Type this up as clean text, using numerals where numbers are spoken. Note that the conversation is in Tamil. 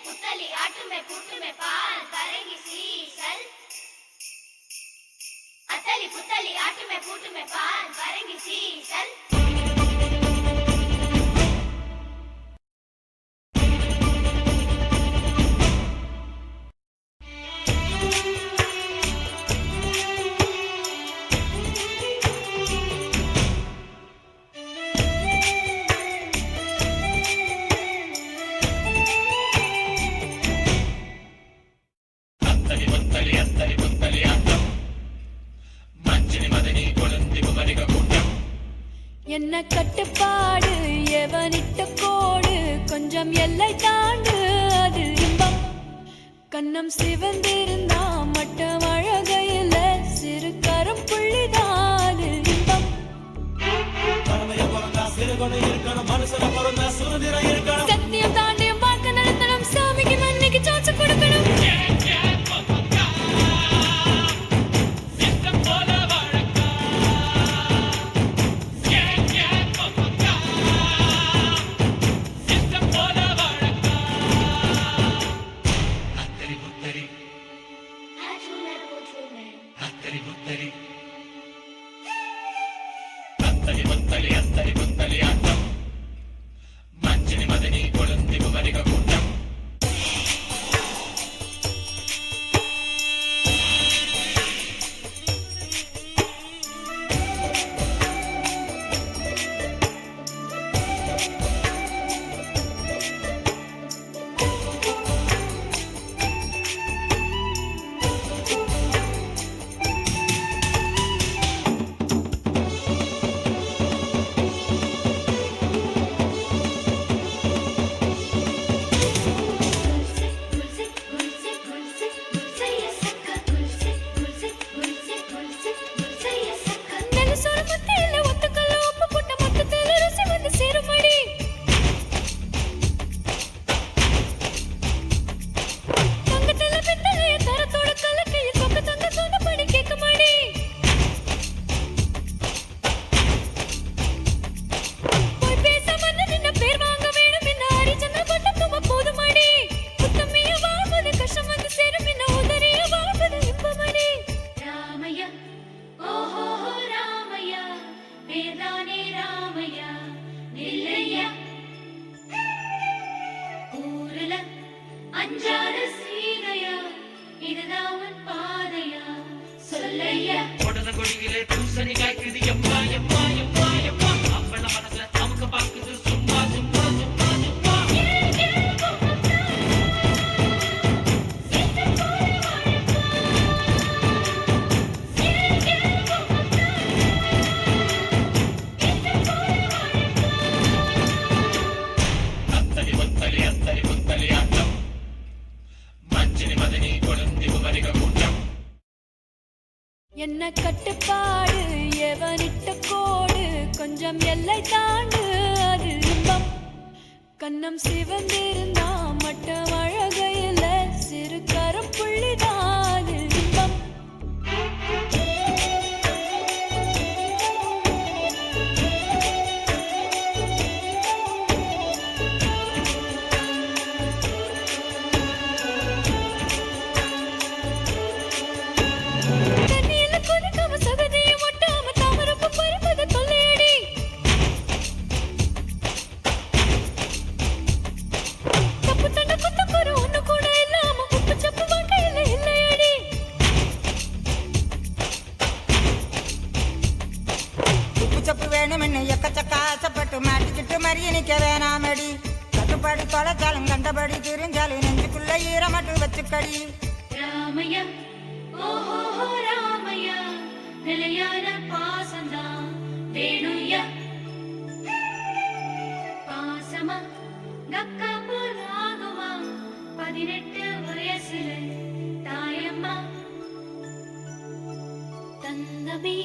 புத்தலி ஆட்டுமே கூட்டுமே பால் கரங்கி சீசல் அத்தலி புத்தலி ஆட்டுமே கூட்டுமே பால் கரங்கி சீசல் என்ன கட்டுப்பாடு எவனிட்ட கோடு கொஞ்சம் எல்லை தாண்டு அது இன்பம் கண்ணம் சிவந்திருந்தா மட்டும் அழகையில் சிறு கரம் புள்ளிதான் இன்பம் சத்தியம் தாண்டியும் பார்க்க நடத்தணும் சாமிக்கு மண்ணிக்கு சாச்சு கொடுக்கணும் கொடியிலே பூசணி காய்க்குது எம்மா எம்மா எம்மா எம்மா அப்பன மனசுல அமுக்க பாக்குது சும்மா சும்மா சும்மா சும்மா அத்தலி ஒத்தலி அத்தலி ஒத்தலி ஆட்டம் மஞ்சினி மதனி கொழுந்தி குமரிக கூட்டம் என்ன கட்டுப்பாடு எவனிட்ட கோடு கொஞ்சம் எல்லை தாண்டு அது இன்பம் கண்ணம் சிவந்திருந்தா மட்டும் அழகையில் சிறு கரம் புள்ளிதான் இன்பம் கட்டுப்பாடு தொலைச்சாலும் கண்டபடி திரிஞ்சாலும் நெஞ்சுக்குள்ள ஈரமட்டு வச்சுக்கடி ராமையா ஓஹோ ராமையா நிலையான பாசந்தான் வேணுயா பாசமா கக்கா போலாகுமா 18 வயசுல தாயம்மா தந்தமே